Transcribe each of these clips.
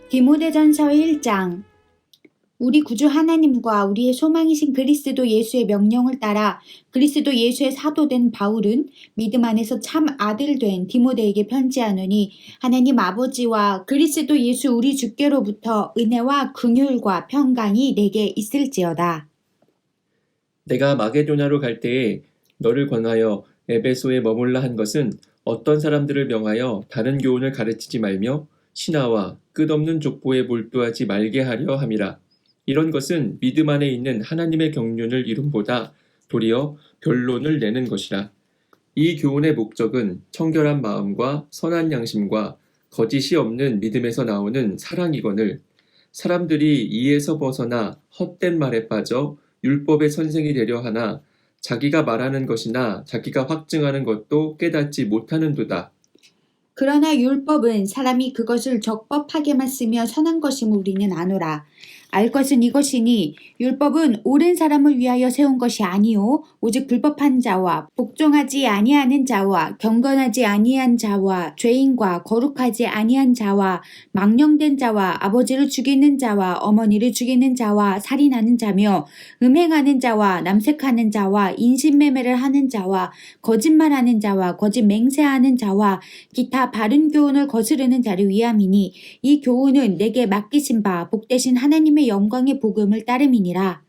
디모데전서 1장. 우리 구주 하나님과 우리의 소망이신 그리스도 예수의 명령을 따라 그리스도 예수의 사도된 바울은 믿음 안에서 참 아들 된 디모데에게 편지하노니, 하나님 아버지와 그리스도 예수 우리 주께로부터 은혜와 긍휼과 평강이 내게 있을지어다. 내가 마게도냐로 갈 때에 너를 권하여 에베소에 머물라 한 것은 어떤 사람들을 명하여 다른 교훈을 가르치지 말며 신하와 끝없는 족보에 몰두하지 말게 하려 함이라. 이런 것은 믿음 안에 있는 하나님의 경륜을 이룸보다 도리어 변론을 내는 것이라. 이 교훈의 목적은 청결한 마음과 선한 양심과 거짓이 없는 믿음에서 나오는 사랑이거늘, 사람들이 이에서 벗어나 헛된 말에 빠져 율법의 선생이 되려 하나 자기가 말하는 것이나 자기가 확증하는 것도 깨닫지 못하는도다. 그러나 율법은 사람이 그것을 적법하게만 쓰며 선한 것임을 우리는 아노라. 알 것은 이것이니 율법은 옳은 사람을 위하여 세운 것이 아니요 오직 불법한 자와 복종하지 아니하는 자와 경건하지 아니한 자와 죄인과 거룩하지 아니한 자와 망령된 자와 아버지를 죽이는 자와 어머니를 죽이는 자와 살인하는 자며 음행하는 자와 남색하는 자와 인신매매를 하는 자와 거짓말하는 자와 거짓 맹세하는 자와 기타 바른 교훈을 거스르는 자를 위함이니, 이 교훈은 내게 맡기신 바 복되신 하나님의 영광의 복음을 따름이니라.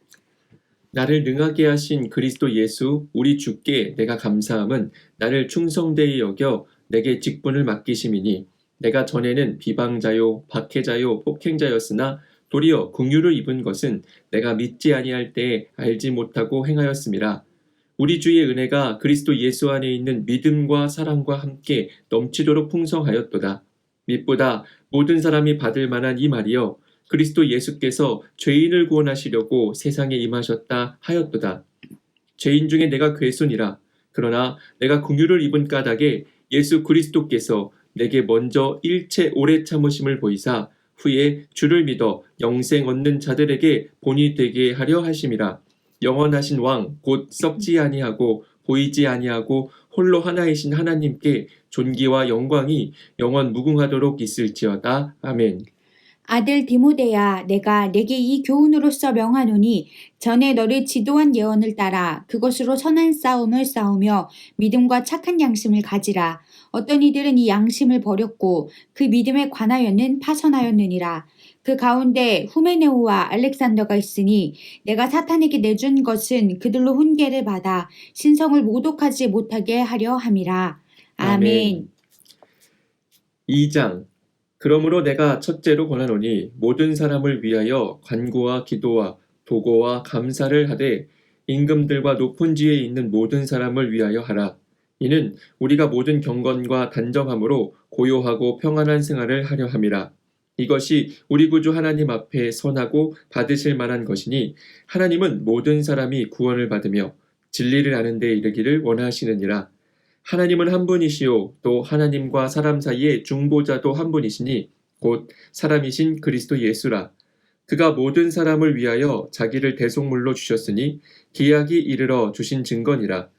나를 능하게 하신 그리스도 예수 우리 주께 내가 감사함은 나를 충성되이 여겨 내게 직분을 맡기심이니, 내가 전에는 비방자요 박해자요 폭행자였으나 도리어 긍휼을 입은 것은 내가 믿지 아니할 때에 알지 못하고 행하였음이라. 우리 주의 은혜가 그리스도 예수 안에 있는 믿음과 사랑과 함께 넘치도록 풍성하였도다. mit보다 모든 사람이 받을 만한 이 말이여, 그리스도 예수께서 죄인을 구원하시려고 세상에 임하셨다 하였도다. 죄인 중에 내가 괴순이라. 그러나 내가 긍휼을 입은 까닭에 예수 그리스도께서 내게 먼저 일체 오래 참으심을 보이사 후에 주를 믿어 영생 얻는 자들에게 본이 되게 하려 하심이라. 영원하신 왕 곧 썩지 아니하고 보이지 아니하고 홀로 하나이신 하나님께 존귀와 영광이 영원 무궁하도록 있을지어다. 아멘. 아들 디모데야, 내가 내게 이 교훈으로서 명하노니, 전에 너를 지도한 예언을 따라 그것으로 선한 싸움을 싸우며 믿음과 착한 양심을 가지라. 어떤 이들은 이 양심을 버렸고 그 믿음에 관하여는 파선하였느니라. 그 가운데 후메네오와 알렉산더가 있으니, 내가 사탄에게 내준 것은 그들로 훈계를 받아 신성을 모독하지 못하게 하려 함이라. 아멘. 2장. 그러므로 내가 첫째로 권하노니 모든 사람을 위하여 간구와 기도와 도고와 감사를 하되 임금들과 높은 지에 있는 모든 사람을 위하여 하라. 이는 우리가 모든 경건과 단정함으로 고요하고 평안한 생활을 하려 함이라. 이것이 우리 구주 하나님 앞에 선하고 받으실 만한 것이니, 하나님은 모든 사람이 구원을 받으며 진리를 아는 데 이르기를 원하시느니라. 하나님은 한 분이시요 또 하나님과 사람 사이의 중보자도 한 분이시니 곧 사람이신 그리스도 예수라. 그가 모든 사람을 위하여 자기를 대속물로 주셨으니 기약이 이르러 주신 증거니라.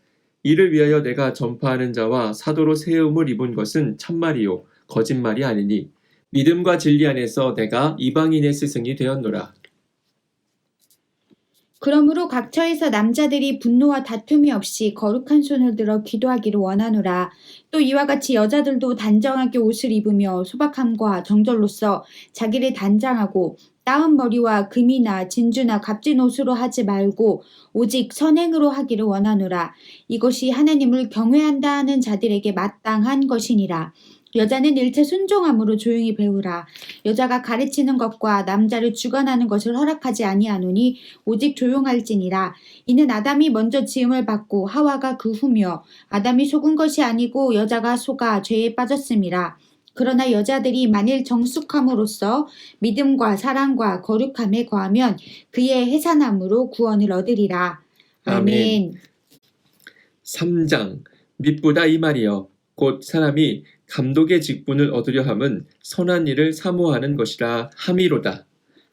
이를 위하여 내가 전파하는 자와 사도로 세움을 입은 것은 참말이요 거짓말이 아니니, 믿음과 진리 안에서 내가 이방인의 스승이 되었노라. 그러므로 각처에서 남자들이 분노와 다툼이 없이 거룩한 손을 들어 기도하기를 원하노라. 또 이와 같이 여자들도 단정하게 옷을 입으며 소박함과 정절로써 자기를 단장하고 따은 머리와 금이나 진주나 값진 옷으로 하지 말고 오직 선행으로 하기를 원하노라. 이것이 하나님을 경외한다 하는 자들에게 마땅한 것이니라. 여자는 일체 순종함으로 조용히 배우라. 여자가 가르치는 것과 남자를 주관하는 것을 허락하지 아니하노니 오직 조용할지니라. 이는 아담이 먼저 지음을 받고 하와가 그 후며, 아담이 속은 것이 아니고 여자가 속아 죄에 빠졌음이라. 그러나 여자들이 만일 정숙함으로써 믿음과 사랑과 거룩함에 거하면 그의 해산함으로 구원을 얻으리라. 아멘. 3장. mit보다 이 말이여, 곧 사람이 감독의 직분을 얻으려 함은 선한 일을 사모하는 것이라 함이로다.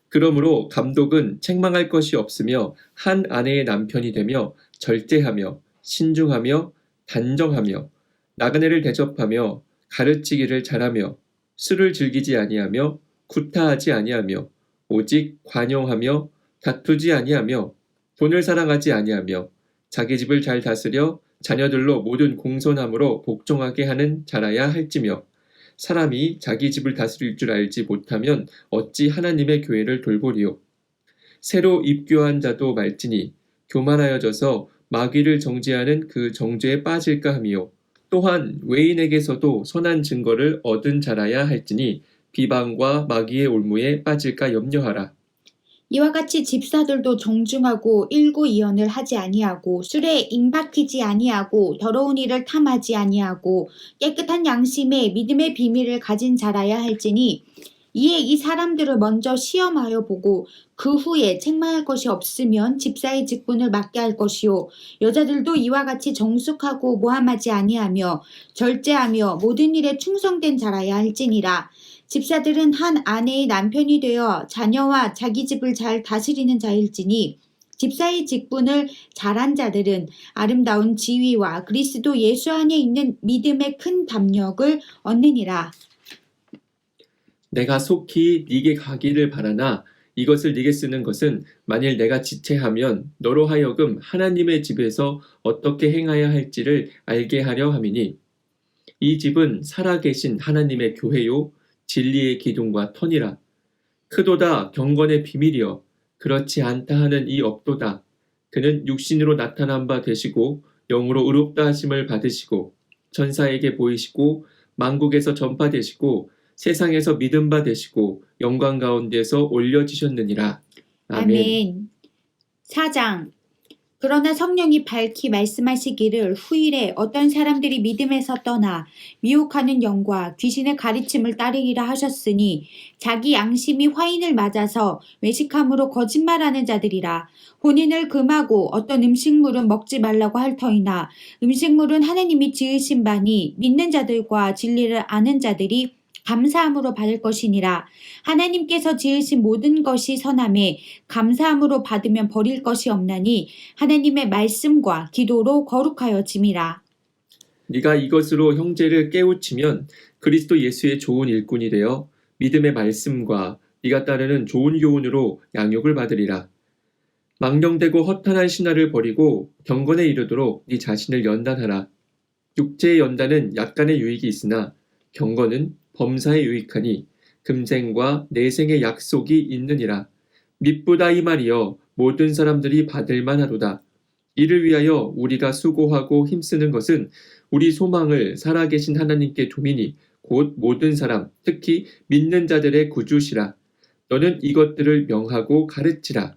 그러므로 감독은 책망할 것이 없으며 한 아내의 남편이 되며 절제하며 신중하며 단정하며 나그네를 대접하며 가르치기를 잘하며 술을 즐기지 아니하며 구타하지 아니하며 오직 관용하며 다투지 아니하며 돈을 사랑하지 아니하며 자기 집을 잘 다스려 자녀들로 모든 공손함으로 복종하게 하는 자라야 할지며 사람이 자기 집을 다스릴 줄 알지 못하면 어찌 하나님의 교회를 돌보리요. 새로 입교한 자도 말지니 교만하여져서 마귀를 정죄하는 그 정죄에 빠질까 하미요. 또한 외인에게서도 선한 증거를 얻은 자라야 할지니 비방과 마귀의 올무에 빠질까 염려하라. 이와 같이 집사들도 정중하고 일구이언을 하지 아니하고 술에 임박히지 아니하고 더러운 일을 탐하지 아니하고 깨끗한 양심에 믿음의 비밀을 가진 자라야 할지니 이에 이 사람들을 먼저 시험하여 보고 그 후에 책망할 것이 없으면 집사의 직분을 맡게 할 것이요 여자들도 이와 같이 정숙하고 모함하지 아니하며 절제하며 모든 일에 충성된 자라야 할지니라. 집사들은 한 아내의 남편이 되어 자녀와 자기 집을 잘 다스리는 자일지니 집사의 직분을 잘한 자들은 아름다운 지위와 그리스도 예수 안에 있는 믿음의 큰 담력을 얻느니라. 내가 속히 네게 가기를 바라나 이것을 네게 쓰는 것은 만일 내가 지체하면 너로 하여금 하나님의 집에서 어떻게 행하여야 할지를 알게 하려 함이니 이 집은 살아계신 하나님의 교회요 진리의 기둥과 터니라. 크도다 경건의 비밀이여 그렇지 않다 하는 이 없도다. 그는 육신으로 나타난 바 되시고 영으로 의롭다 하심을 받으시고 천사에게 보이시고 만국에서 전파되시고 세상에서 믿음 바 되시고 영광 가운데서 올려지셨느니라. 아멘. 4장. 그러나 성령이 밝히 말씀하시기를 후일에 어떤 사람들이 믿음에서 떠나 미혹하는 영과 귀신의 가르침을 따르기라 하셨으니 자기 양심이 화인을 맞아서 외식함으로 거짓말하는 자들이라. 혼인을 금하고 어떤 음식물은 먹지 말라고 할 터이나 음식물은 하나님이 지으신 바니 믿는 자들과 진리를 아는 자들이 감사함으로 받을 것이니라. 하나님께서 지으신 모든 것이 선함에 감사함으로 받으면 버릴 것이 없나니 하나님의 말씀과 기도로 거룩하여짐이라. 네가 이것으로 형제를 깨우치면 그리스도 예수의 좋은 일꾼이 되어 믿음의 말씀과 네가 따르는 좋은 교훈으로 양육을 받으리라. 망령되고 허탄한 신화를 버리고 경건에 이르도록 네 자신을 연단하라. 육체의 연단은 약간의 유익이 있으나 경건은 범사에 유익하니 금생과 내생의 약속이 있느니라. 미쁘다 이 말이여 모든 사람들이 받을 만하도다. 이를 위하여 우리가 수고하고 힘쓰는 것은 우리 소망을 살아계신 하나님께 두미니 곧 모든 사람 특히 믿는 자들의 구주시라. 너는 이것들을 명하고 가르치라.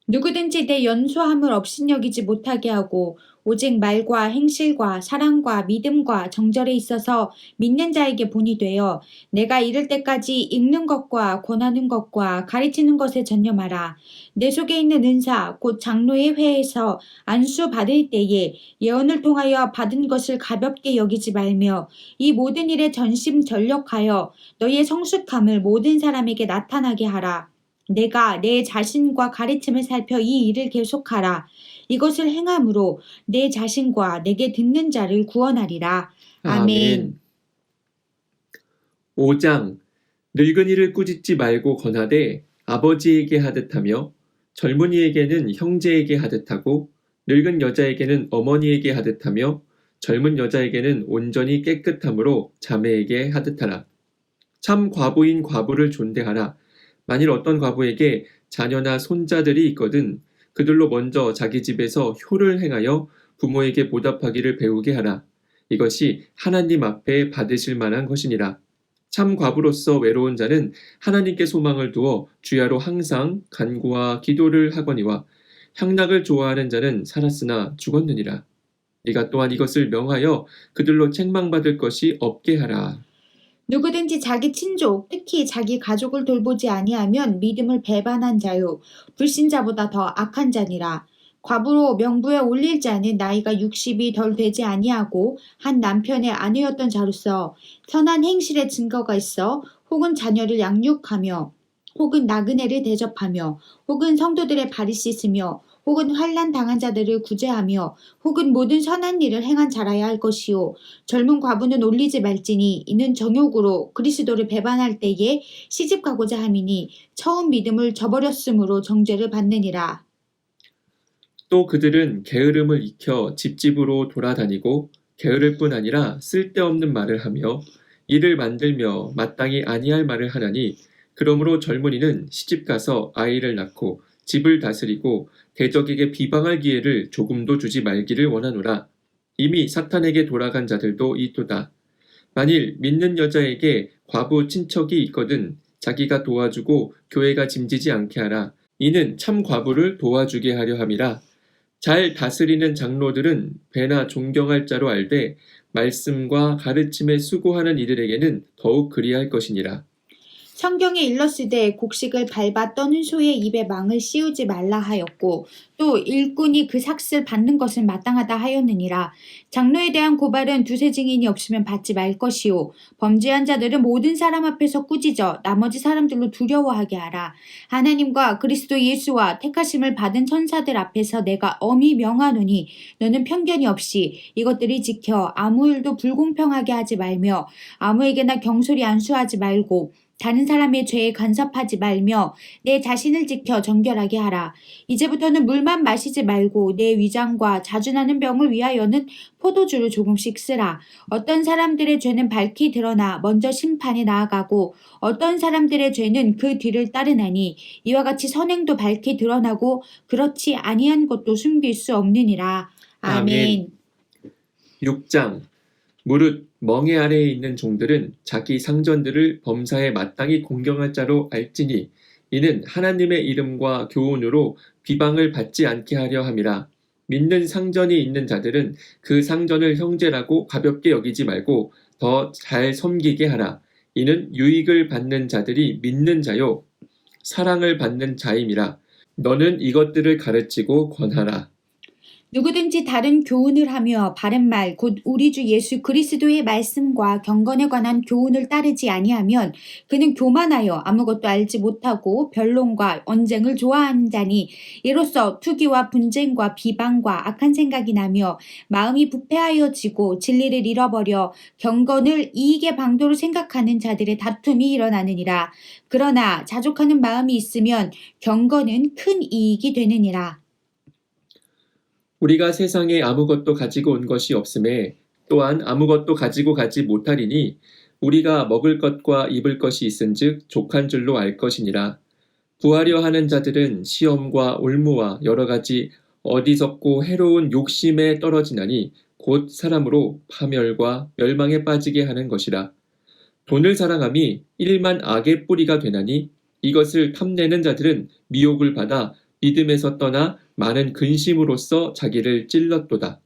누구든지 내 연소함을 업신여기지 못하게 하고 오직 말과 행실과 사랑과 믿음과 정절에 있어서 믿는 자에게 본이 되어 내가 이를 때까지 읽는 것과 권하는 것과 가르치는 것에 전념하라. 내 속에 있는 은사 곧 장로의 회에서 안수 받을 때에 예언을 통하여 받은 것을 가볍게 여기지 말며 이 모든 일에 전심전력하여 너의 성숙함을 모든 사람에게 나타나게 하라. 내가 내 자신과 가르침을 살펴 이 일을 계속하라. 이것을 행함으로 내 자신과 내게 듣는 자를 구원하리라. 아멘. 5장 늙은이를 꾸짖지 말고 권하되 아버지에게 하듯하며 젊은이에게는 형제에게 하듯하고 늙은 여자에게는 어머니에게 하듯하며 젊은 여자에게는 온전히 깨끗함으로 자매에게 하듯하라. 참 과부인 과부를 존대하라. 만일 어떤 과부에게 자녀나 손자들이 있거든 그들로 먼저 자기 집에서 효를 행하여 부모에게 보답하기를 배우게 하라. 이것이 하나님 앞에 받으실 만한 것이니라. 참 과부로서 외로운 자는 하나님께 소망을 두어 주야로 항상 간구와 기도를 하거니와 향락을 좋아하는 자는 살았으나 죽었느니라. 네가 또한 이것을 명하여 그들로 책망받을 것이 없게 하라. 누구든지 자기 친족, 특히 자기 가족을 돌보지 아니하면 믿음을 배반한 자요 불신자보다 더 악한 자니라. 과부로 명부에 올릴 자는 나이가 60이 덜 되지 아니하고 한 남편의 아내였던 자로서 선한 행실의 증거가 있어 혹은 자녀를 양육하며 혹은 나그네를 대접하며 혹은 성도들의 발을 씻으며 혹은 환난 당한 자들을 구제하며 혹은 모든 선한 일을 행한 자라야 할 것이요 젊은 과부는 올리지 말지니 이는 정욕으로 그리스도를 배반할 때에 시집 가고자 함이니 처음 믿음을 저버렸으므로 정죄를 받느니라. 또 그들은 게으름을 익혀 집집으로 돌아다니고 게으를 뿐 아니라 쓸데없는 말을 하며 일을 만들며 마땅히 아니할 말을 하나니 그러므로 젊은이는 시집가서 아이를 낳고 집을 다스리고 대적에게 비방할 기회를 조금도 주지 말기를 원하노라. 이미 사탄에게 돌아간 자들도 있도다. 만일 믿는 여자에게 과부 친척이 있거든 자기가 도와주고 교회가 짐지지 않게 하라. 이는 참 과부를 도와주게 하려 함이라. 잘 다스리는 장로들은 배나 존경할 자로 알되 말씀과 가르침에 수고하는 이들에게는 더욱 그리할 것이니라. 성경에 일렀으되 곡식을 밟아 떠는 소의 입에 망을 씌우지 말라 하였고 또 일꾼이 그 삭슬 받는 것을 마땅하다 하였느니라. 장로에 대한 고발은 두세 증인이 없으면 받지 말 것이요 범죄한 자들은 모든 사람 앞에서 꾸짖어 나머지 사람들로 두려워하게 하라. 하나님과 그리스도 예수와 택하심을 받은 천사들 앞에서 내가 엄히 명하노니 너는 편견이 없이 이것들을 지켜 아무 일도 불공평하게 하지 말며 아무에게나 경솔히 안수하지 말고 다른 사람의 죄에 간섭하지 말며 내 자신을 지켜 정결하게 하라. 이제부터는 물만 마시지 말고 내 위장과 자주 나는 병을 위하여는 포도주를 조금씩 쓰라. 어떤 사람들의 죄는 밝히 드러나 먼저 심판에 나아가고 어떤 사람들의 죄는 그 뒤를 따르나니 이와 같이 선행도 밝히 드러나고 그렇지 아니한 것도 숨길 수 없느니라. 아멘. 6장 무릇 멍에 아래에 있는 종들은 자기 상전들을 범사에 마땅히 공경할 자로 알지니 이는 하나님의 이름과 교훈으로 비방을 받지 않게 하려 함이라. 믿는 상전이 있는 자들은 그 상전을 형제라고 가볍게 여기지 말고 더 잘 섬기게 하라. 이는 유익을 받는 자들이 믿는 자요 사랑을 받는 자임이라. 너는 이것들을 가르치고 권하라. 누구든지 다른 교훈을 하며 바른 말 곧 우리 주 예수 그리스도의 말씀과 경건에 관한 교훈을 따르지 아니하면 그는 교만하여 아무것도 알지 못하고 변론과 언쟁을 좋아하는 자니 이로써 투기와 분쟁과 비방과 악한 생각이 나며 마음이 부패하여지고 진리를 잃어버려 경건을 이익의 방도로 생각하는 자들의 다툼이 일어나느니라. 그러나 자족하는 마음이 있으면 경건은 큰 이익이 되느니라. 우리가 세상에 아무것도 가지고 온 것이 없음에 또한 아무것도 가지고 가지 못하리니 우리가 먹을 것과 입을 것이 있은즉 족한 줄로 알 것이니라. 구하려 하는 자들은 시험과 올무와 여러 가지 어리석고 해로운 욕심에 떨어지나니 곧 사람으로 파멸과 멸망에 빠지게 하는 것이라. 돈을 사랑함이 일만 악의 뿌리가 되나니 이것을 탐내는 자들은 미혹을 받아 믿음에서 떠나 많은 근심으로써 자기를 찔렀도다.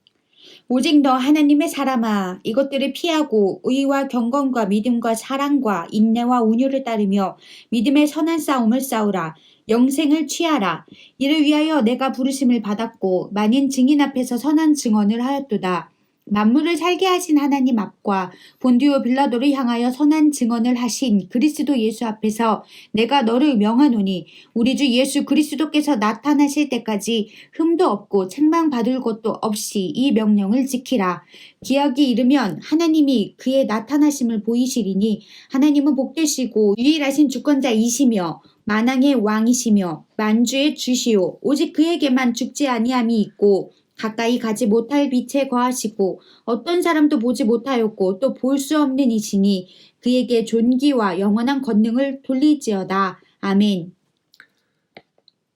오직 너 하나님의 사람아 이것들을 피하고 의와 경건과 믿음과 사랑과 인내와 온유를 따르며 믿음의 선한 싸움을 싸우라. 영생을 취하라. 이를 위하여 내가 부르심을 받았고 많은 증인 앞에서 선한 증언을 하였도다. 만물을 살게 하신 하나님 앞과 본디오 빌라도를 향하여 선한 증언을 하신 그리스도 예수 앞에서 내가 너를 명하노니 우리 주 예수 그리스도께서 나타나실 때까지 흠도 없고 책망받을 것도 없이 이 명령을 지키라. 기약이 이르면 하나님이 그의 나타나심을 보이시리니 하나님은 복되시고 유일하신 주권자이시며 만왕의 왕이시며 만주의 주시오 오직 그에게만 죽지 아니함이 있고 가까이 가지 못할 빛에 거하시고 어떤 사람도 보지 못하였고 또 볼 수 없는 이시니 그에게 존귀와 영원한 권능을 돌리지어다. 아멘.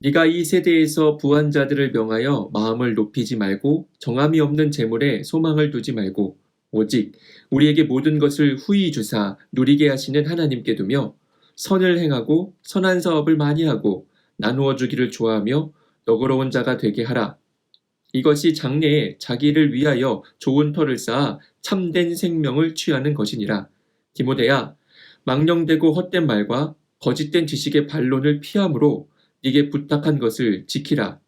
네가 이 세대에서 부한 자들을 명하여 마음을 높이지 말고 정함이 없는 재물에 소망을 두지 말고 오직 우리에게 모든 것을 후히 주사 누리게 하시는 하나님께 두며 선을 행하고 선한 사업을 많이 하고 나누어 주기를 좋아하며 너그러운 자가 되게 하라. 이것이 장래에 자기를 위하여 좋은 터를 쌓아 참된 생명을 취하는 것이니라. 디모데야, 망령되고 헛된 말과 거짓된 지식의 반론을 피함으로 네게 부탁한 것을 지키라.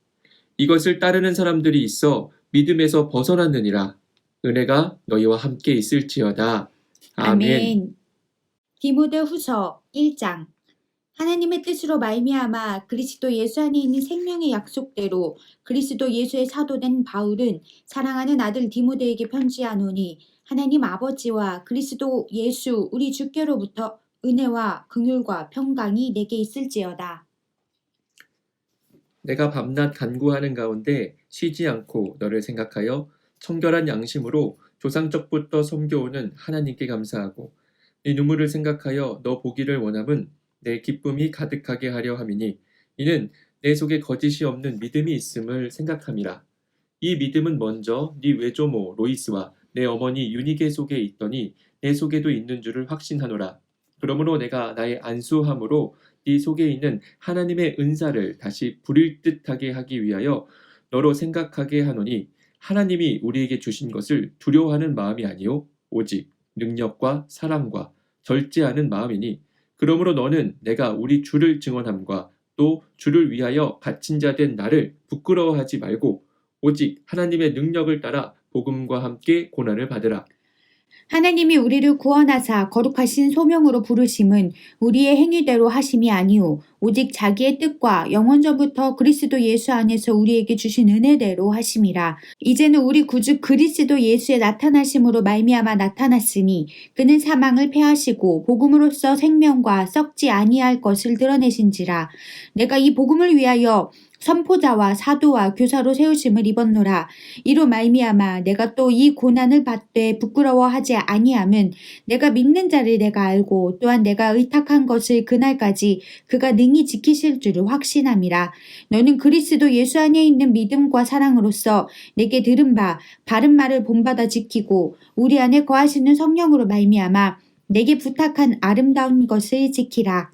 이것을 따르는 사람들이 있어 믿음에서 벗어났느니라. 은혜가 너희와 함께 있을지어다. 아멘. 디모데 후서 1장 하나님의 뜻으로 말미암아 그리스도 예수 안에 있는 생명의 약속대로 그리스도 예수의 사도된 바울은 사랑하는 아들 디모데에게 편지하노니 하나님 아버지와 그리스도 예수 우리 주께로부터 은혜와 긍휼과 평강이 내게 있을지어다. 내가 밤낮 간구하는 가운데 쉬지 않고 너를 생각하여 청결한 양심으로 조상적부터 섬겨오는 하나님께 감사하고 네 눈물을 생각하여 너 보기를 원함은 내 기쁨이 가득하게 하려 함이니 이는 내 속에 거짓이 없는 믿음이 있음을 생각함이라. 이 믿음은 먼저 네 외조모 로이스와 내 어머니 유니게 속에 있더니 내 속에도 있는 줄을 확신하노라. 그러므로 내가 나의 안수함으로 네 속에 있는 하나님의 은사를 다시 부릴 듯하게 하기 위하여 너로 생각하게 하노니 하나님이 우리에게 주신 것을 두려워하는 마음이 아니요 오직 능력과 사랑과 절제하는 마음이니 그러므로 너는 내가 우리 주를 증언함과 또 주를 위하여 갇힌 자 된 나를 부끄러워하지 말고 오직 하나님의 능력을 따라 복음과 함께 고난을 받으라. 하나님이 우리를 구원하사 거룩하신 소명으로 부르심은 우리의 행위대로 하심이 아니오 오직 자기의 뜻과 영원전부터 그리스도 예수 안에서 우리에게 주신 은혜대로 하심이라. 이제는 우리 구주 그리스도 예수의 나타나심으로 말미암아 나타났으니 그는 사망을 패하시고 복음으로써 생명과 썩지 아니할 것을 드러내신지라. 내가 이 복음을 위하여 선포자와 사도와 교사로 세우심을 입었노라. 이로 말미암아 내가 또 이 고난을 받되 부끄러워하지 아니함은 내가 믿는 자를 내가 알고 또한 내가 의탁한 것을 그날까지 그가 능히 지키실 줄을 확신함이라. 너는 그리스도 예수 안에 있는 믿음과 사랑으로서 내게 들은 바 바른 말을 본받아 지키고 우리 안에 거하시는 성령으로 말미암아 내게 부탁한 아름다운 것을 지키라.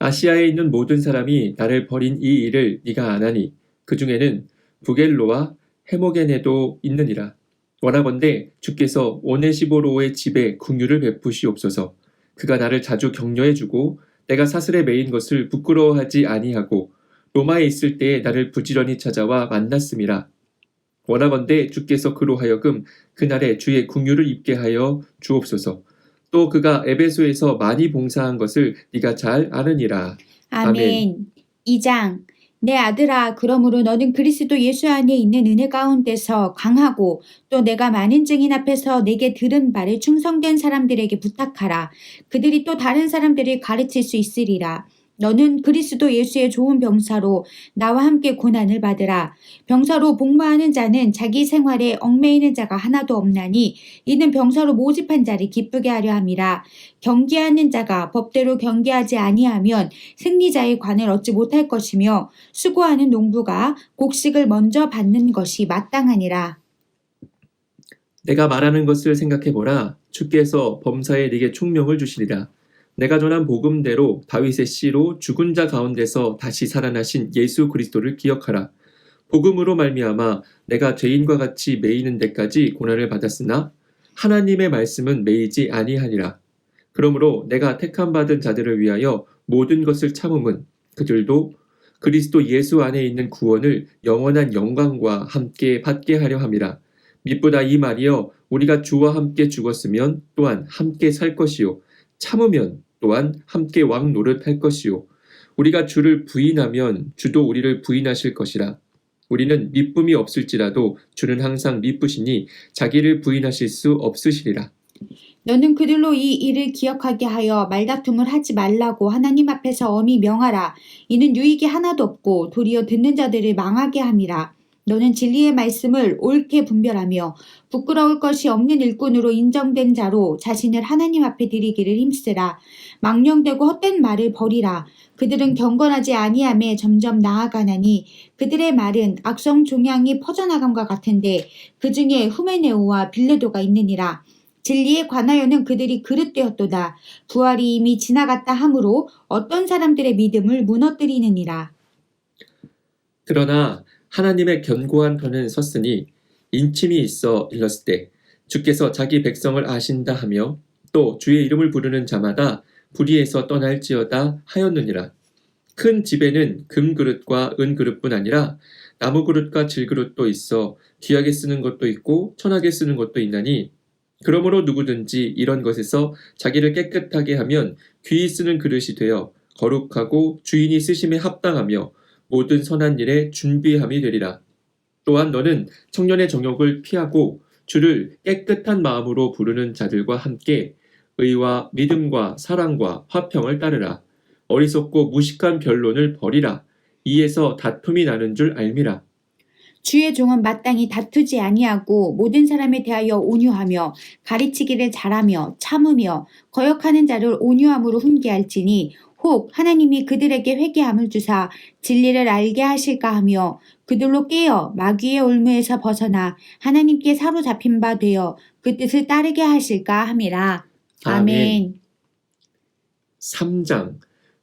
아시아에 있는 모든 사람이 나를 버린 이 일을 네가 아나니 그 중에는 부겔로와 헤모게네도 있느니라. 원하건대 주께서 오네시보로의 집에 긍휼을 베푸시옵소서. 그가 나를 자주 격려해주고 내가 사슬에 매인 것을 부끄러워하지 아니하고 로마에 있을 때에 나를 부지런히 찾아와 만났음이라. 원하건대 주께서 그로 하여금 그날에 주의 긍휼을 입게 하여 주옵소서. 또 그가 에베소에서 많이 봉사한 것을 네가 잘 아느니라. 아멘. 2장. 내 아들아, 그러므로 너는 그리스도 예수 안에 있는 은혜 가운데서 강하고 또 내가 많은 증인 앞에서 내게 들은 바를 충성된 사람들에게 부탁하라. 그들이 또 다른 사람들을 가르칠 수 있으리라. 너는 그리스도 예수의 좋은 병사로 나와 함께 고난을 받으라. 병사로 복무하는 자는 자기 생활에 얽매이는 자가 하나도 없나니 이는 병사로 모집한 자를 기쁘게 하려 함이라. 경계하는 자가 법대로 경계하지 아니하면 승리자의 관을 얻지 못할 것이며 수고하는 농부가 곡식을 먼저 받는 것이 마땅하니라. 내가 말하는 것을 생각해보라. 주께서 범사에 네게 총명을 주시리라. 내가 전한 복음대로 다윗의 씨로 죽은 자 가운데서 다시 살아나신 예수 그리스도를 기억하라. 복음으로 말미암아 내가 죄인과 같이 매이는 데까지 고난을 받았으나 하나님의 말씀은 매이지 아니하니라. 그러므로 내가 택함 받은 자들을 위하여 모든 것을 참음은 그들도 그리스도 예수 안에 있는 구원을 영원한 영광과 함께 받게 하려 함이라. 미쁘다 이 말이여 우리가 주와 함께 죽었으면 또한 함께 살 것이요 참으면 또한 함께 왕 노릇할 것이요 우리가 주를 부인하면 주도 우리를 부인하실 것이라. 우리는 미쁨이 없을지라도 주는 항상 미쁘시니 자기를 부인하실 수 없으시리라. 너는 그들로 이 일을 기억하게 하여 말다툼을 하지 말라고 하나님 앞에서 엄히 명하라. 이는 유익이 하나도 없고 도리어 듣는 자들을 망하게 함이라. 너는 진리의 말씀을 옳게 분별하며 부끄러울 것이 없는 일꾼으로 인정된 자로 자신을 하나님 앞에 드리기를 힘쓰라. 망령되고 헛된 말을 버리라. 그들은 경건하지 아니함에 점점 나아가나니 그들의 말은 악성 종양이 퍼져나감과 같은데 그 중에 후메네오와 빌레도가 있느니라. 진리에 관하여는 그들이 그릇되었도다. 부활이 이미 지나갔다 하므로 어떤 사람들의 믿음을 무너뜨리느니라. 그러나 하나님의 견고한 편은 섰으니 인침이 있어 일렀을 때 주께서 자기 백성을 아신다 하며 또 주의 이름을 부르는 자마다 불의에서 떠날지어다 하였느니라. 큰 집에는 금그릇과 은그릇뿐 아니라 나무그릇과 질그릇도 있어 귀하게 쓰는 것도 있고 천하게 쓰는 것도 있나니 그러므로 누구든지 이런 것에서 자기를 깨끗하게 하면 귀히 쓰는 그릇이 되어 거룩하고 주인이 쓰심에 합당하며 모든 선한 일에 준비함이 되리라. 또한 너는 청년의 정욕을 피하고 주를 깨끗한 마음으로 부르는 자들과 함께 의와 믿음과 사랑과 화평을 따르라. 어리석고 무식한 변론을 버리라. 이에서 다툼이 나는 줄 알미라. 주의 종은 마땅히 다투지 아니하고 모든 사람에 대하여 온유하며 가르치기를 잘하며 참으며 거역하는 자를 온유함으로 훈계할지니 혹 하나님이 그들에게 회개함을 주사 진리를 알게 하실까 하며 그들로 깨어 마귀의 올무에서 벗어나 하나님께 사로잡힌 바 되어 그 뜻을 따르게 하실까 함이라. 아멘. 3장.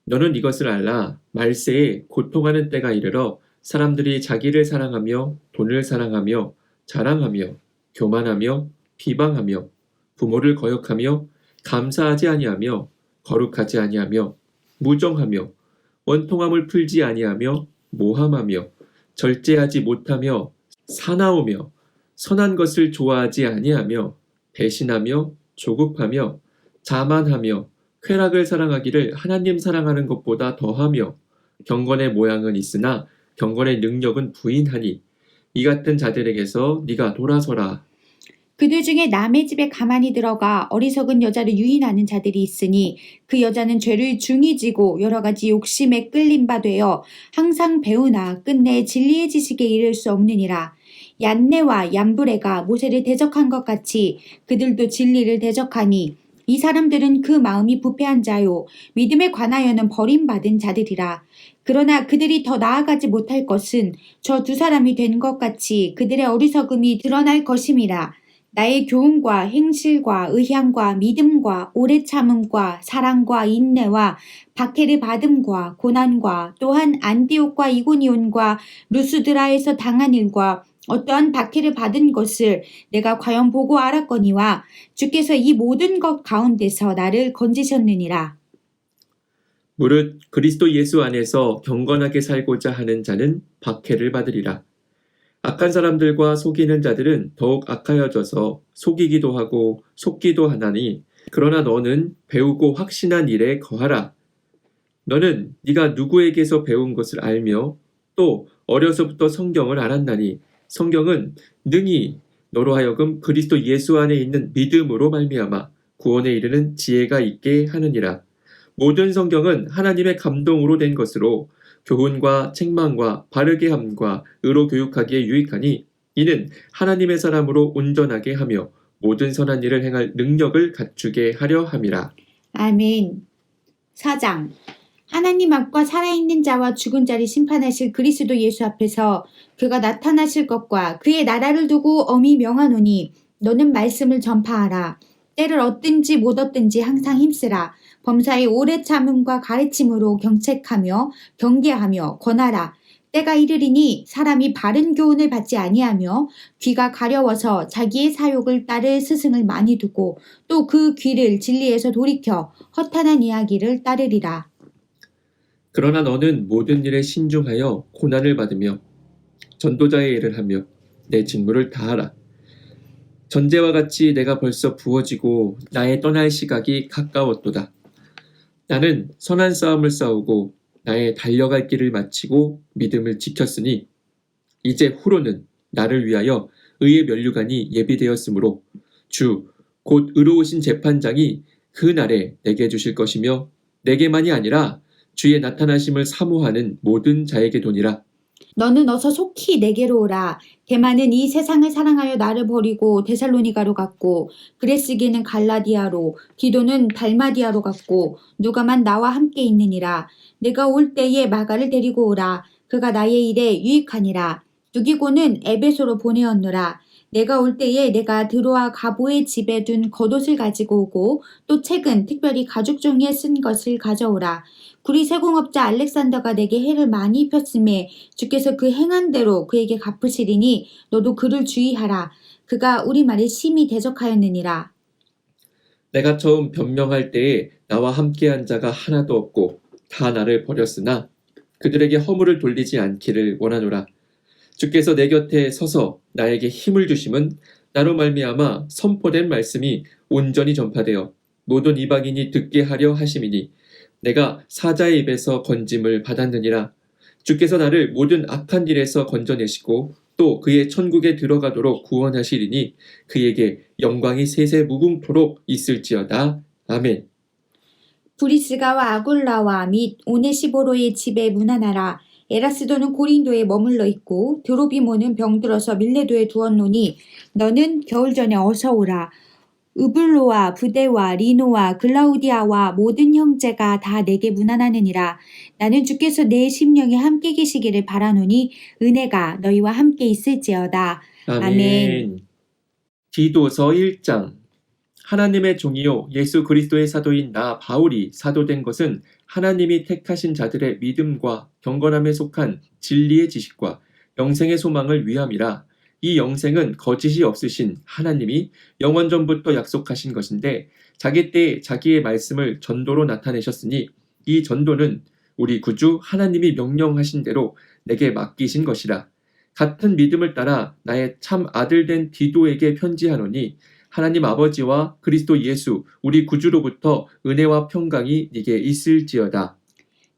너는 이것을 알라. 말세에 고통하는 때가 이르러 사람들이 자기를 사랑하며 돈을 사랑하며 자랑하며 교만하며 비방하며 부모를 거역하며 감사하지 아니하며 거룩하지 아니하며 무정하며 원통함을 풀지 아니하며 모함하며 절제하지 못하며 사나우며 선한 것을 좋아하지 아니하며 배신하며 조급하며 자만하며 쾌락을 사랑하기를 하나님 사랑하는 것보다 더하며 경건의 모양은 있으나 경건의 능력은 부인하니 이 같은 자들에게서 네가 돌아서라. 그들 중에 남의 집에 가만히 들어가 어리석은 여자를 유인하는 자들이 있으니 그 여자는 죄를 중히 지고 여러 가지 욕심에 끌린 바 되어 항상 배우나 끝내 진리의 지식에 이를 수 없느니라. 얀네와 얀브레가 모세를 대적한 것 같이 그들도 진리를 대적하니 이 사람들은 그 마음이 부패한 자요 믿음에 관하여는 버림받은 자들이라. 그러나 그들이 더 나아가지 못할 것은 저 두 사람이 된 것 같이 그들의 어리석음이 드러날 것임이라. 나의 교훈과 행실과 의향과 믿음과 오래 참음과 사랑과 인내와 박해를 받음과 고난과 또한 안디옥과 이고니온과 루스드라에서 당한 일과 어떠한 박해를 받은 것을 내가 과연 보고 알았거니와 주께서 이 모든 것 가운데서 나를 건지셨느니라. 무릇 그리스도 예수 안에서 경건하게 살고자 하는 자는 박해를 받으리라. 악한 사람들과 속이는 자들은 더욱 악하여져서 속이기도 하고 속기도 하나니 그러나 너는 배우고 확신한 일에 거하라. 너는 네가 누구에게서 배운 것을 알며 또 어려서부터 성경을 알았나니 성경은 능히 너로 하여금 그리스도 예수 안에 있는 믿음으로 말미암아 구원에 이르는 지혜가 있게 하느니라. 모든 성경은 하나님의 감동으로 된 것으로 교훈과 책망과 바르게 함과 의로 교육하기에 유익하니 이는 하나님의 사람으로 온전하게 하며 모든 선한 일을 행할 능력을 갖추게 하려 함이라. 아멘. 4장. 하나님 앞과 살아있는 자와 죽은 자를 심판하실 그리스도 예수 앞에서 그가 나타나실 것과 그의 나라를 두고 엄히 명하노니 너는 말씀을 전파하라. 때를 얻든지 못 얻든지 항상 힘쓰라. 범사의 오래 참음과 가르침으로 경책하며 경계하며 권하라. 때가 이르리니 사람이 바른 교훈을 받지 아니하며 귀가 가려워서 자기의 사욕을 따를 스승을 많이 두고 또 그 귀를 진리에서 돌이켜 허탄한 이야기를 따르리라. 그러나 너는 모든 일에 신중하여 고난을 받으며 전도자의 일을 하며 내 직무를 다하라. 전제와 같이 내가 벌써 부어지고 나의 떠날 시각이 가까웠도다. 나는 선한 싸움을 싸우고 나의 달려갈 길을 마치고 믿음을 지켰으니 이제 후로는 나를 위하여 의의 면류관이 예비되었으므로 주 곧 의로우신 재판장이 그 날에 내게 주실 것이며 내게만이 아니라 주의 나타나심을 사모하는 모든 자에게 도니라. 너는 어서 속히 내게로 오라. 대만은 이 세상을 사랑하여 나를 버리고 데살로니가로 갔고 그레스게는 갈라디아로 디도는 달마디아로 갔고 누가만 나와 함께 있느니라. 내가 올 때에 마가를 데리고 오라. 그가 나의 일에 유익하니라. 누기고는 에베소로 보내었노라. 내가 올 때에 내가 드로아 가보의 집에 둔 겉옷을 가지고 오고 또 책은 특별히 가죽 종이에 쓴 것을 가져오라. 구리 세공업자 알렉산더가 내게 해를 많이 입혔음에 주께서 그 행한 대로 그에게 갚으시리니 너도 그를 주의하라. 그가 우리 말에 심히 대적하였느니라. 내가 처음 변명할 때에 나와 함께한 자가 하나도 없고 다 나를 버렸으나 그들에게 허물을 돌리지 않기를 원하노라. 주께서 내 곁에 서서 나에게 힘을 주심은 나로 말미암아 선포된 말씀이 온전히 전파되어 모든 이방인이 듣게 하려 하심이니 내가 사자의 입에서 건짐을 받았느니라. 주께서 나를 모든 악한 일에서 건져내시고 또 그의 천국에 들어가도록 구원하시리니 그에게 영광이 세세 무궁토록 있을지어다. 아멘. 브리스가와 아굴라와 및 오네시보로의 집에 문안하라. 에라스도는 고린도에 머물러 있고 드로비모는 병들어서 밀레도에 두었노니 너는 겨울 전에 어서 오라. 으블로와 부데와 리노와 글라우디아와 모든 형제가 다 내게 문안하느니라. 나는 주께서 내 심령에 함께 계시기를 바라노니 은혜가 너희와 함께 있을지어다. 아멘. 디도서 1장. 하나님의 종이요 예수 그리스도의 사도인 나 바울이 사도된 것은 하나님이 택하신 자들의 믿음과 경건함에 속한 진리의 지식과 영생의 소망을 위함이라. 이 영생은 거짓이 없으신 하나님이 영원 전부터 약속하신 것인데 자기 때에 자기의 말씀을 전도로 나타내셨으니 이 전도는 우리 구주 하나님이 명령하신 대로 내게 맡기신 것이라. 같은 믿음을 따라 나의 참 아들된 디도에게 편지하노니 하나님 아버지와 그리스도 예수 우리 구주로부터 은혜와 평강이 네게 있을지어다.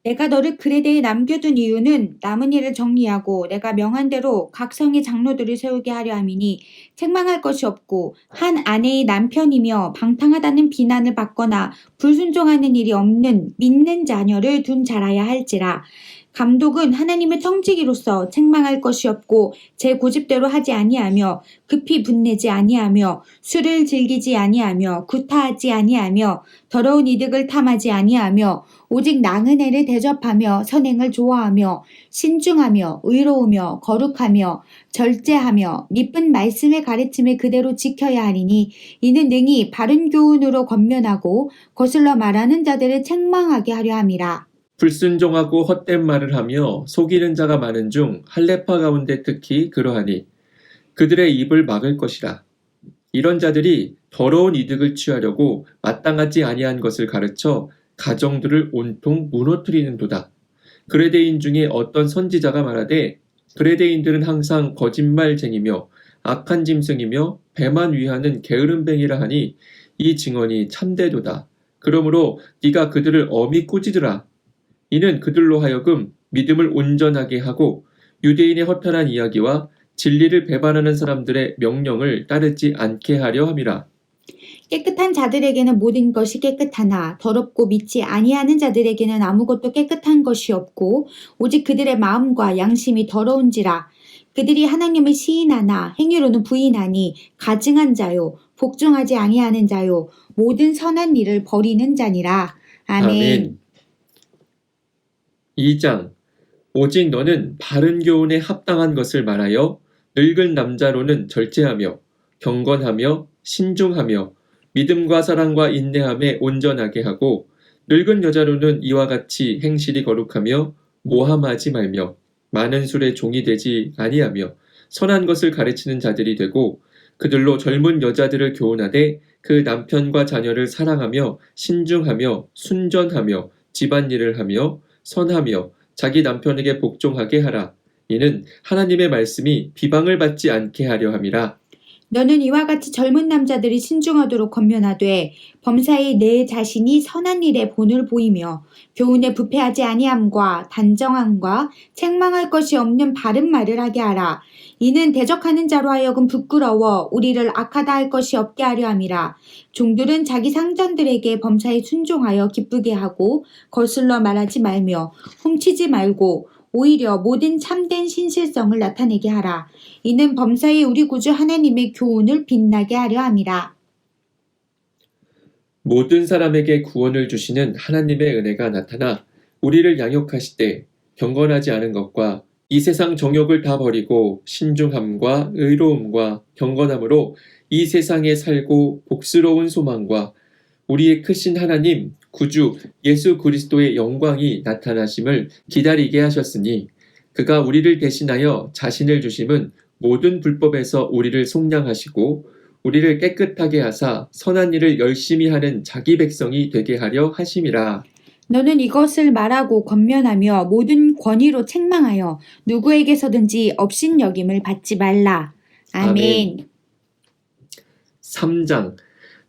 내가 너를 그레데에 남겨둔 이유는 남은 일을 정리하고 내가 명한 대로 각 성의 장로들을 세우게 하려 함이니 책망할 것이 없고 한 아내의 남편이며 방탕하다는 비난을 받거나 불순종하는 일이 없는 믿는 자녀를 둔 자라야 할지라. 감독은 하나님의 청지기로서 책망할 것이 없고 제 고집대로 하지 아니하며 급히 분내지 아니하며 술을 즐기지 아니하며 구타하지 아니하며 더러운 이득을 탐하지 아니하며 오직 나그네를 대접하며 선행을 좋아하며 신중하며 의로우며 거룩하며 절제하며 미쁜 말씀의 가르침을 그대로 지켜야 하리니 이는 능히 바른 교훈으로 권면하고 거슬러 말하는 자들을 책망하게 하려 함이라. 불순종하고 헛된 말을 하며 속이는 자가 많은 중 할례파 가운데 특히 그러하니 그들의 입을 막을 것이라. 이런 자들이 더러운 이득을 취하려고 마땅하지 아니한 것을 가르쳐 가정들을 온통 무너뜨리는도다. 그레데인 중에 어떤 선지자가 말하되 그레데인들은 항상 거짓말쟁이며 악한 짐승이며 배만 위하는 게으름뱅이라 하니 이 증언이 참되도다. 그러므로 네가 그들을 엄히 꾸짖으라. 이는 그들로 하여금 믿음을 온전하게 하고 유대인의 허탈한 이야기와 진리를 배반하는 사람들의 명령을 따르지 않게 하려 함이라. 깨끗한 자들에게는 모든 것이 깨끗하나 더럽고 믿지 아니하는 자들에게는 아무것도 깨끗한 것이 없고 오직 그들의 마음과 양심이 더러운지라. 그들이 하나님을 시인하나 행위로는 부인하니 가증한 자요 복종하지 아니하는 자요 모든 선한 일을 버리는 자니라. 아멘. 2장. 오직 너는 바른 교훈에 합당한 것을 말하여 늙은 남자로는 절제하며 경건하며 신중하며 믿음과 사랑과 인내함에 온전하게 하고 늙은 여자로는 이와 같이 행실이 거룩하며 모함하지 말며 많은 술에 종이 되지 아니하며 선한 것을 가르치는 자들이 되고 그들로 젊은 여자들을 교훈하되 그 남편과 자녀를 사랑하며 신중하며 순전하며 집안일을 하며 선하며 자기 남편에게 복종하게 하라. 이는 하나님의 말씀이 비방을 받지 않게 하려 함이라. 너는 이와 같이 젊은 남자들이 신중하도록 권면하되 범사에 내 자신이 선한 일에 본을 보이며 교훈에 부패하지 아니함과 단정함과 책망할 것이 없는 바른 말을 하게 하라. 이는 대적하는 자로 하여금 부끄러워 우리를 악하다 할 것이 없게 하려 함이라. 종들은 자기 상전들에게 범사에 순종하여 기쁘게 하고 거슬러 말하지 말며 훔치지 말고 오히려 모든 참된 신실성을 나타내게 하라. 이는 범사에 우리 구주 하나님의 교훈을 빛나게 하려 함이라. 모든 사람에게 구원을 주시는 하나님의 은혜가 나타나 우리를 양육하시되 경건하지 않은 것과 이 세상 정욕을 다 버리고 신중함과 의로움과 경건함으로 이 세상에 살고 복스러운 소망과 우리의 크신 하나님 구주 예수 그리스도의 영광이 나타나심을 기다리게 하셨으니 그가 우리를 대신하여 자신을 주심은 모든 불법에서 우리를 속량하시고 우리를 깨끗하게 하사 선한 일을 열심히 하는 자기 백성이 되게 하려 하심이라. 너는 이것을 말하고 권면하며 모든 권위로 책망하여 누구에게서든지 업신여김을 받지 말라. 아멘. 3장.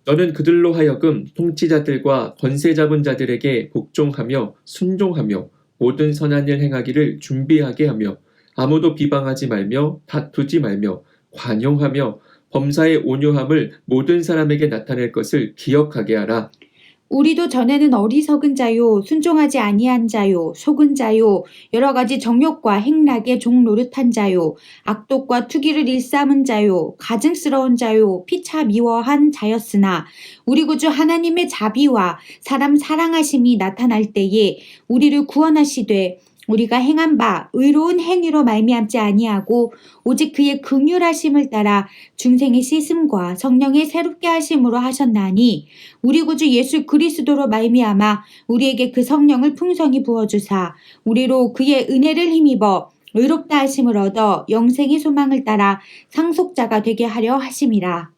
너는 그들로 하여금 통치자들과 권세 잡은 자들에게 복종하며 순종하며 모든 선한 일 행하기를 준비하게 하며 아무도 비방하지 말며 다투지 말며 관용하며 범사의 온유함을 모든 사람에게 나타낼 것을 기억하게 하라. 우리도 전에는 어리석은 자요, 순종하지 아니한 자요, 속은 자요, 여러 가지 정욕과 행락에 종노릇한 자요, 악독과 투기를 일삼은 자요, 가증스러운 자요, 피차 미워한 자였으나 우리 구주 하나님의 자비와 사람 사랑하심이 나타날 때에 우리를 구원하시되 우리가 행한 바 의로운 행위로 말미암지 아니하고 오직 그의 긍휼하심을 따라 중생의 씻음과 성령의 새롭게 하심으로 하셨나니 우리 구주 예수 그리스도로 말미암아 우리에게 그 성령을 풍성히 부어주사 우리로 그의 은혜를 힘입어 의롭다 하심을 얻어 영생의 소망을 따라 상속자가 되게 하려 하심이라.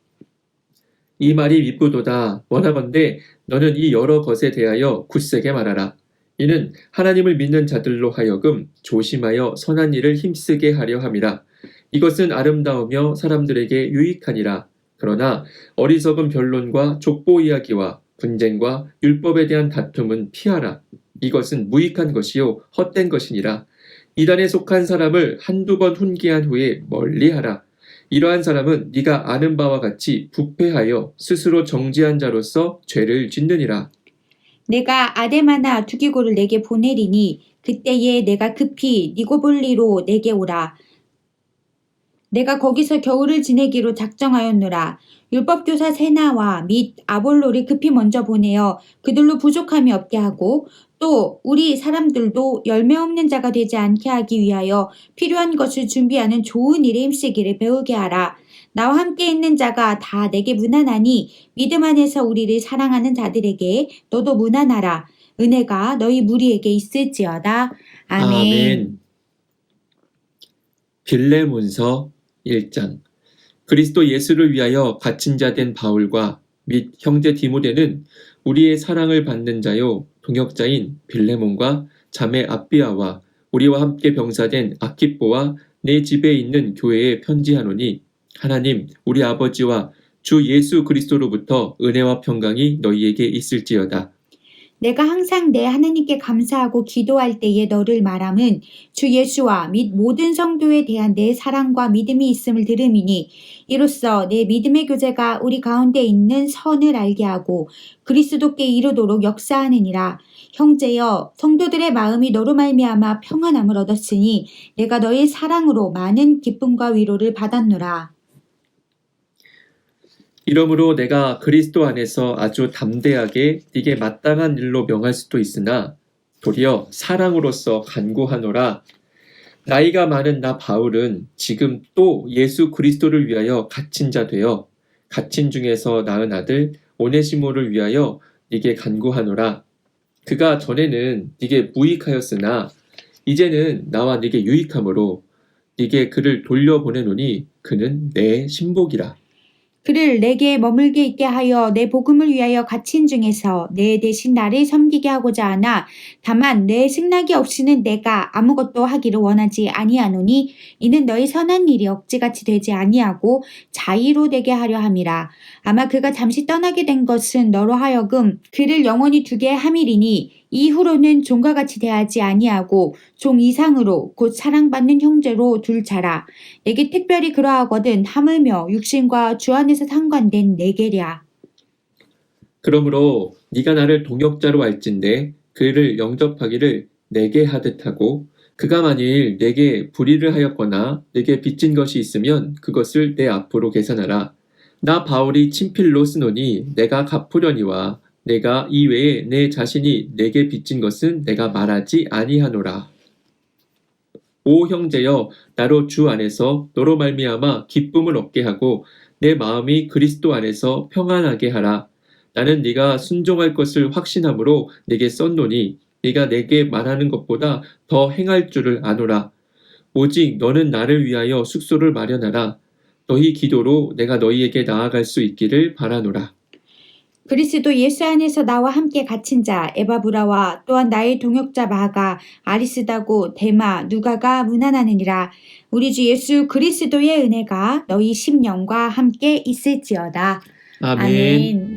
이 말이 미쁘도다. 원하건대 너는 이 여러 것에 대하여 굳세게 말하라. 이는 하나님을 믿는 자들로 하여금 조심하여 선한 일을 힘쓰게 하려 함이라. 이것은 아름다우며 사람들에게 유익하니라. 그러나 어리석은 변론과 족보 이야기와 분쟁과 율법에 대한 다툼은 피하라. 이것은 무익한 것이요 헛된 것이니라. 이단에 속한 사람을 한두 번 훈계한 후에 멀리하라. 이러한 사람은 네가 아는 바와 같이 부패하여 스스로 정죄한 자로서 죄를 짓느니라. 내가 아데마나 두기고를 내게 보내리니 그때에 내가 급히 니고볼리로 내게 오라. 내가 거기서 겨울을 지내기로 작정하였노라. 율법교사 세나와 및 아볼로를 급히 먼저 보내어 그들로 부족함이 없게 하고 또 우리 사람들도 열매 없는 자가 되지 않게 하기 위하여 필요한 것을 준비하는 좋은 일에 힘쓰기를 배우게 하라. 나와 함께 있는 자가 다 내게 무난하니 믿음 안에서 우리를 사랑하는 자들에게 너도 무난하라. 은혜가 너희 무리에게 있을지어다. 아멘. 빌레몬서 1장. 그리스도 예수를 위하여 갇힌 자 된 바울과 및 형제 디모데는 우리의 사랑을 받는 자요 동역자인 빌레몬과 자매 아비아와 우리와 함께 병사된 아키뽀와 내 집에 있는 교회에 편지하노니 하나님 우리 아버지와 주 예수 그리스도로부터 은혜와 평강이 너희에게 있을지어다. 내가 항상 내 하나님께 감사하고 기도할 때에 너를 말함은 주 예수와 및 모든 성도에 대한 내 사랑과 믿음이 있음을 들음이니 이로써 내 믿음의 교제가 우리 가운데 있는 선을 알게 하고 그리스도께 이르도록 역사하느니라. 형제여 성도들의 마음이 너로 말미암아 평안함을 얻었으니 내가 너의 사랑으로 많은 기쁨과 위로를 받았노라. 이러므로 내가 그리스도 안에서 아주 담대하게 네게 마땅한 일로 명할 수도 있으나 도리어 사랑으로서 간구하노라. 나이가 많은 나 바울은 지금 또 예수 그리스도를 위하여 갇힌 자 되어 갇힌 중에서 낳은 아들 오네시모를 위하여 네게 간구하노라. 그가 전에는 네게 무익하였으나 이제는 나와 네게 유익함으로 네게 그를 돌려보내노니 그는 내 신복이라. 그를 내게 머물게 있게 하여 내 복음을 위하여 갇힌 중에서 내 대신 나를 섬기게 하고자 하나 다만 내 승낙이 없이는 내가 아무것도 하기를 원하지 아니하노니 이는 너희 선한 일이 억지같이 되지 아니하고 자의로 되게 하려 함이라. 아마 그가 잠시 떠나게 된 것은 너로 하여금 그를 영원히 두게 함이리니 이후로는 종과 같이 대하지 아니하고 종 이상으로 곧 사랑받는 형제로 둘 자라. 내게 특별히 그러하거든 하물며 육신과 주 안에서 상관된 내게랴. 그러므로 네가 나를 동역자로 알진대 그를 영접하기를 내게 하듯 하고 그가 만일 내게 불의를 하였거나 내게 빚진 것이 있으면 그것을 내 앞으로 계산하라. 나 바울이 친필로 쓰노니 내가 갚으려니와 내가 이외에 내 자신이 내게 빚진 것은 내가 말하지 아니하노라. 오 형제여 나로 주 안에서 너로 말미암아 기쁨을 얻게 하고 내 마음이 그리스도 안에서 평안하게 하라. 나는 네가 순종할 것을 확신함으로 네게 썼노니 네가 내게 말하는 것보다 더 행할 줄을 아노라. 오직 너는 나를 위하여 숙소를 마련하라. 너희 기도로 내가 너희에게 나아갈 수 있기를 바라노라. 그리스도 예수 안에서 나와 함께 갇힌 자 에바브라와 또한 나의 동역자 마가 아리스다고 데마 누가가 문안하느니라. 우리 주 예수 그리스도의 은혜가 너희 심령과 함께 있을지어다. 아멘. 아멘.